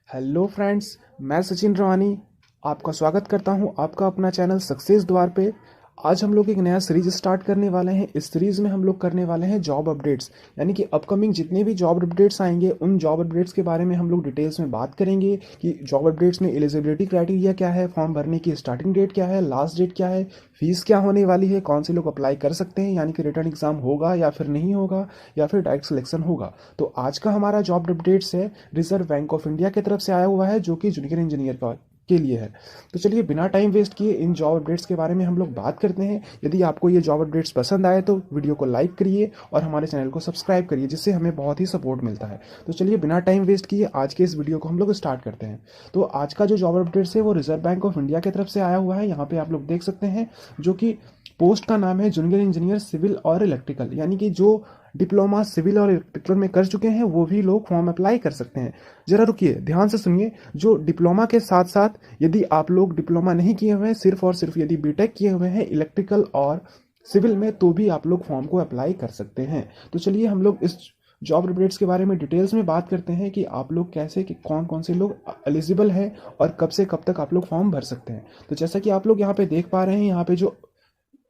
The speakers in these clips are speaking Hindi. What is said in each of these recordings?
हेलो फ्रेंड्स, मैं सचिन रवानी आपका स्वागत करता हूं आपका अपना चैनल सक्सेस द्वार पे। आज हम लोग एक नया सीरीज स्टार्ट करने वाले हैं। इस सीरीज में हम लोग करने वाले हैं जॉब अपडेट्स, यानी कि अपकमिंग जितने भी जॉब अपडेट्स आएंगे उन जॉब अपडेट्स के बारे में हम लोग डिटेल्स में बात करेंगे कि जॉब अपडेट्स में एलिजिबिलिटी क्राइटेरिया क्या है, फॉर्म भरने की स्टार्टिंग डेट क्या है, लास्ट डेट क्या है, फीस क्या होने वाली है, कौन से लोग अप्लाई कर सकते हैं, यानी कि रिटर्न एग्जाम होगा या फिर नहीं होगा या फिर डायरेक्ट सिलेक्शन होगा। तो आज का हमारा जॉब अपडेट्स है रिजर्व बैंक ऑफ इंडिया की तरफ से आया हुआ है, जो कि जूनियर इंजीनियर का के लिए है। तो चलिए बिना टाइम वेस्ट किए इन जॉब अपडेट्स के बारे में हम लोग बात करते हैं। यदि आपको ये जॉब अपडेट्स पसंद आए तो वीडियो को लाइक करिए और हमारे चैनल को सब्सक्राइब करिए, जिससे हमें बहुत ही सपोर्ट मिलता है। तो चलिए बिना टाइम वेस्ट किए आज के इस वीडियो को हम लोग स्टार्ट करते हैं। तो आज का जो जॉब अपडेट्स है वो रिजर्व बैंक ऑफ इंडिया की तरफ से आया हुआ है। यहाँ पे आप लोग देख सकते हैं, जो कि पोस्ट का नाम है जूनियर इंजीनियर सिविल और इलेक्ट्रिकल, यानी कि जो डिप्लोमा सिविल और इलेक्ट्रिकल में कर चुके हैं वो भी लोग फॉर्म अप्लाई कर सकते हैं। जरा रुकिए, ध्यान से सुनिए। जो डिप्लोमा के साथ साथ यदि आप लोग डिप्लोमा नहीं किए हुए हैं, सिर्फ और सिर्फ यदि बीटेक किए हुए हैं इलेक्ट्रिकल और सिविल में, तो भी आप लोग फॉर्म को अप्लाई कर सकते हैं। तो चलिए हम लोग इस जॉब अपडेट्स के बारे में डिटेल्स में बात करते हैं कि आप लोग कैसे, कि कौन कौन से लोग एलिजिबल हैं और कब से कब तक आप लोग फॉर्म भर सकते हैं। तो जैसा कि आप लोग यहाँ पे देख पा रहे हैं, यहाँ पे जो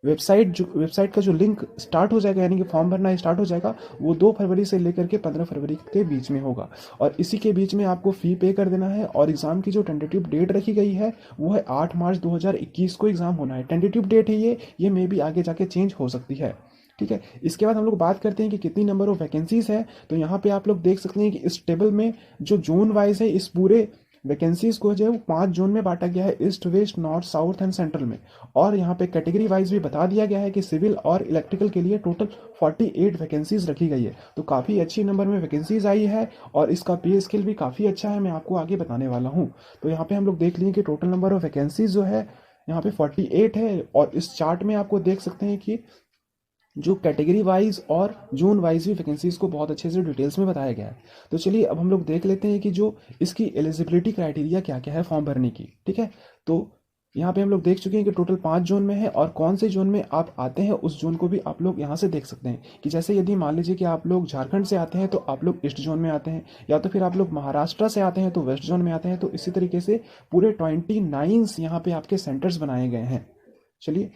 वेबसाइट का जो लिंक स्टार्ट हो जाएगा, यानी कि फॉर्म भरना स्टार्ट हो जाएगा, वो 2 फरवरी से लेकर के 15 फरवरी के बीच में होगा। और इसी के बीच में आपको फ़ी पे कर देना है। और एग्ज़ाम की जो टेंटेटिव डेट रखी गई है वो है 8 मार्च 2021 को एग्ज़ाम होना है। टेंटेटिव डेट है ये मे भी आगे जाके चेंज हो सकती है। ठीक है, इसके बाद हम लोग बात करते हैं कि कितनी नंबर ऑफ वैकेंसीज है। तो यहाँ पे आप लोग देख सकते हैं कि इस टेबल में जो जोन वाइज है, इस पूरे वैकेंसीज को जो है वो 5 जोन में बांटा गया है, east, west, north, south and central में। और यहाँ पे कैटेगरी वाइज भी बता दिया गया है कि सिविल और इलेक्ट्रिकल के लिए टोटल 48 वैकेंसीज रखी गई है। तो काफ़ी अच्छी नंबर में वैकेंसीज आई है और इसका पे स्केल भी काफ़ी अच्छा है, मैं आपको आगे बताने वाला हूँ। तो यहाँ पे हम लोग देख लिए कि टोटल नंबर ऑफ वैकेंसीज जो है यहाँ पे 48 है। और इस चार्ट में आपको देख सकते हैं कि जो कैटेगरी वाइज और जोन वाइज भी वैकेंसीज को बहुत अच्छे से डिटेल्स में बताया गया है। तो चलिए अब हम लोग देख लेते हैं कि जो इसकी एलिजिबिलिटी क्राइटेरिया क्या क्या है फॉर्म भरने की। ठीक है, तो यहाँ पे हम लोग देख चुके हैं कि टोटल 5 जोन में है, और कौन से जोन में आप आते हैं उस जोन को भी आप लोग यहाँ से देख सकते हैं। कि जैसे यदि मान लीजिए कि आप लोग झारखंड से आते हैं तो आप लोग ईस्ट जोन में आते हैं, या तो फिर आप लोग महाराष्ट्र से आते हैं तो वेस्ट जोन में आते हैं। तो इसी तरीके से पूरे 29 यहाँ पे आपके सेंटर्स बनाए गए हैं। चलिए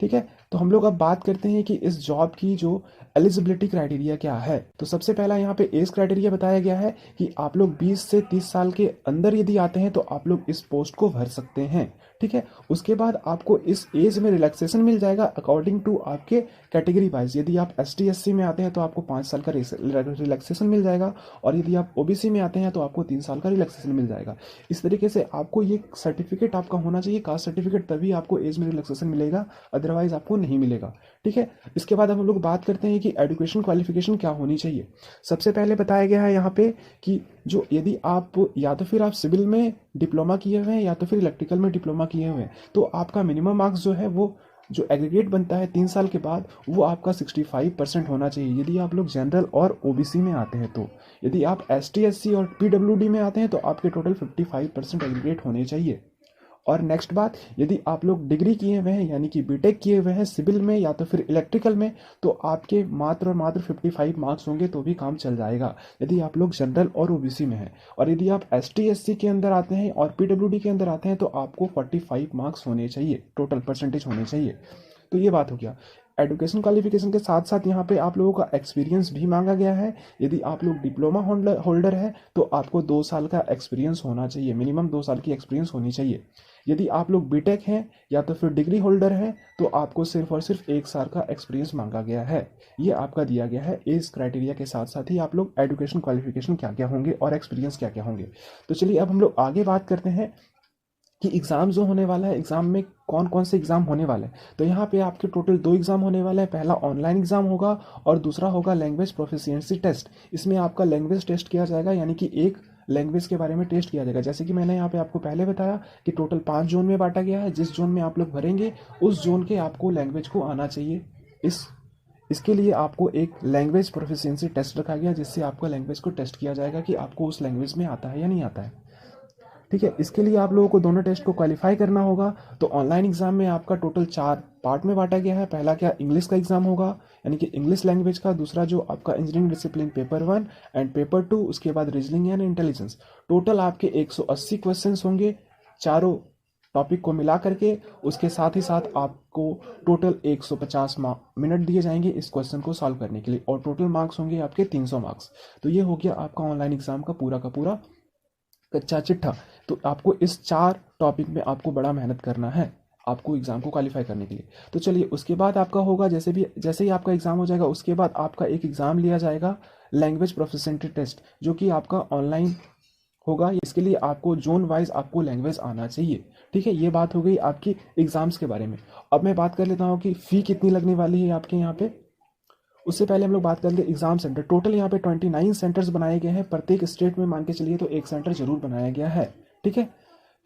ठीक है, तो हम लोग अब बात करते हैं कि इस जॉब की जो एलिजिबिलिटी क्राइटेरिया क्या है। तो सबसे पहला यहाँ पे एज क्राइटेरिया बताया गया है कि आप लोग 20 से 30 साल के अंदर यदि आते हैं तो आप लोग इस पोस्ट को भर सकते हैं। ठीक है, उसके बाद आपको इस एज में रिलैक्सेशन मिल जाएगा अकॉर्डिंग टू आपके कैटेगरी वाइज। यदि आप ST SC में आते हैं तो आपको 5 साल का रिलैक्सेशन मिल जाएगा, और यदि आप OBC में आते हैं तो आपको 3 साल का रिलैक्सेशन मिल जाएगा। इस तरीके से आपको ये सर्टिफिकेट आपका होना चाहिए, कास्ट सर्टिफिकेट, तभी आपको एज में रिलैक्सेशन मिलेगा, अदरवाइज आपको नहीं मिलेगा। ठीक है, इसके बाद हम लोग बात करते हैं कि एजुकेशन क्वालिफिकेशन क्या होनी चाहिए। सबसे पहले बताया गया है यहाँ पे कि जो यदि आप या तो फिर आप सिविल में डिप्लोमा किए हुए हैं या तो फिर इलेक्ट्रिकल में डिप्लोमा किए हुए हैं, तो आपका मिनिमम मार्क्स जो है वो जो एग्रीगेट बनता है 3 साल के बाद, वो आपका 65% होना चाहिए यदि आप लोग जनरल और OBC में आते हैं। तो यदि आप ST SC और PWD में आते हैं तो आपके टोटल 55% एग्रीगेट होने चाहिए। और नेक्स्ट बात, यदि आप लोग डिग्री किए हुए हैं यानी कि बीटेक किए हुए हैं सिविल में या तो फिर इलेक्ट्रिकल में, तो आपके मात्र और मात्र 55 मार्क्स होंगे तो भी काम चल जाएगा, यदि आप लोग जनरल और OBC में हैं। और यदि आप ST SC के अंदर आते हैं और PWD के अंदर आते हैं तो आपको 45 मार्क्स होने चाहिए, टोटल परसेंटेज होने चाहिए। तो ये बात हो गया। एजुकेशन क्वालिफिकेशन के साथ साथ यहाँ पे आप लोगों का एक्सपीरियंस भी मांगा गया है। यदि आप लोग डिप्लोमा होल्डर है तो आपको 2 साल का एक्सपीरियंस होना चाहिए, मिनिमम 2 साल की एक्सपीरियंस होनी चाहिए। यदि आप लोग बीटेक हैं या तो फिर डिग्री होल्डर हैं तो आपको सिर्फ और सिर्फ 1 साल का एक्सपीरियंस मांगा गया है। ये आपका दिया गया है एज क्राइटेरिया के साथ साथ ही आप लोग एजुकेशन क्वालिफिकेशन क्या क्या होंगे और एक्सपीरियंस क्या क्या होंगे। तो चलिए अब हम लोग आगे बात करते हैं कि एग्ज़ाम जो होने वाला है, एग्ज़ाम में कौन कौन से एग्ज़ाम होने वाले हैं। तो यहाँ पे आपके टोटल 2 एग्ज़ाम होने वाले हैं। पहला ऑनलाइन एग्ज़ाम होगा और दूसरा होगा लैंग्वेज प्रोफिशिएंसी टेस्ट। इसमें आपका लैंग्वेज टेस्ट किया जाएगा, यानी कि एक लैंग्वेज के बारे में टेस्ट किया जाएगा। जैसे कि मैंने यहाँ पे आपको पहले बताया कि टोटल 5 जोन में बांटा गया है। जिस जोन में आप लोग भरेंगे उस जोन के आपको लैंग्वेज को आना चाहिए। इसके लिए आपको एक लैंग्वेज प्रोफिशिएंसी टेस्ट रखा गया, जिससे आपका लैंग्वेज को टेस्ट किया जाएगा कि आपको उस लैंग्वेज में आता है या नहीं आता है। ठीक है, इसके लिए आप लोगों को दोनों टेस्ट को क्वालिफाई करना होगा। तो ऑनलाइन एग्जाम में आपका टोटल 4 पार्ट में बांटा गया है। पहला क्या, इंग्लिश का एग्जाम होगा, यानी कि इंग्लिश लैंग्वेज का। दूसरा जो आपका engineering discipline paper 1 and paper 2, उसके बाद रीजनिंग एंड इंटेलिजेंस। टोटल आपके 180 क्वेश्चंस होंगे चारों टॉपिक को मिला करके। उसके साथ ही साथ आपको टोटल 150 मिनट दिए जाएंगे इस क्वेश्चन को सॉल्व करने के लिए, और टोटल मार्क्स होंगे आपके 300 मार्क्स। तो ये हो गया आपका ऑनलाइन एग्जाम का पूरा कच्चा चिट्ठा। तो आपको इस 4 टॉपिक में आपको बड़ा मेहनत करना है आपको एग्जाम को क्वालिफाई करने के लिए। तो चलिए, उसके बाद आपका होगा, जैसे ही आपका एग्जाम हो जाएगा उसके बाद आपका एक एग्जाम लिया जाएगा, लैंग्वेज प्रोफिशिएंसी टेस्ट, जो कि आपका ऑनलाइन होगा। इसके लिए आपको जोन वाइज आपको लैंग्वेज आना चाहिए। ठीक है, ये बात हो गई आपकी एग्जाम्स के बारे में। अब मैं बात कर लेता हूँ कि फ़ी कितनी लगने वाली है आपके यहाँ पे। उससे पहले हम लोग बात कर ले एग्जाम सेंटर। टोटल यहाँ पे 29 सेंटर्स बनाए गए हैं। प्रत्येक स्टेट में मान के चलिए तो एक सेंटर जरूर बनाया गया है। ठीक है,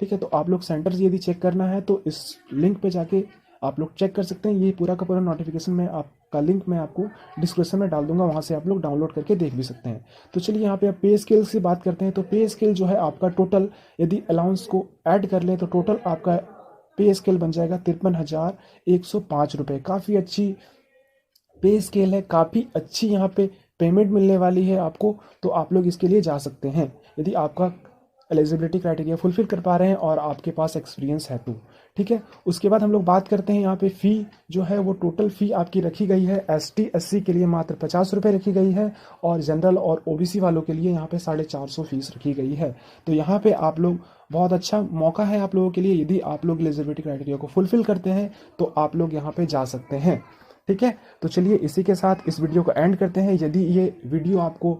ठीक है। तो आप लोग सेंटर्स यदि चेक करना है तो इस लिंक पे जाके आप लोग चेक कर सकते हैं। ये पूरा का पूरा नोटिफिकेशन में आपका लिंक मैं आपको डिस्क्रिप्शन में डाल दूंगा, वहाँ से आप लोग डाउनलोड करके देख भी सकते हैं। तो चलिए, यहाँ पे आप पे स्केल की बात करते हैं। तो पे स्केल जो है आपका टोटल, यदि अलाउंस को ऐड कर लें तो टोटल आपका पे स्केल बन जाएगा 53,105 रुपये। काफ़ी अच्छी पे स्केल है, काफ़ी अच्छी यहाँ पे पेमेंट मिलने वाली है आपको। तो आप लोग इसके लिए जा सकते हैं यदि आपका एलिजिबिलिटी क्राइटेरिया फुलफिल कर पा रहे हैं और आपके पास एक्सपीरियंस है तो। ठीक है, उसके बाद हम लोग बात करते हैं यहाँ पे फ़ी जो है वो टोटल फ़ी आपकी रखी गई है ST SC के लिए मात्र 50 रुपये रखी गई है, और जनरल और OBC वालों के लिए यहाँ पे 450 फीस रखी गई है। तो यहाँ पे आप लोग, बहुत अच्छा मौका है आप लोगों के लिए। यदि आप लोग एलिजिबिलिटी क्राइटेरिया को फुलफिल करते हैं तो आप लोग यहाँ पे जा सकते हैं। ठीक है, तो चलिए इसी के साथ इस वीडियो को एंड करते हैं। यदि ये वीडियो आपको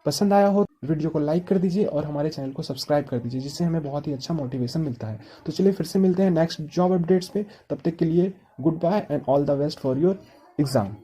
पसंद आया हो, वीडियो को लाइक कर दीजिए और हमारे चैनल को सब्सक्राइब कर दीजिए, जिससे हमें बहुत ही अच्छा मोटिवेशन मिलता है। तो चलिए फिर से मिलते हैं नेक्स्ट जॉब अपडेट्स पे। तब तक के लिए good bye and all the best for your exam.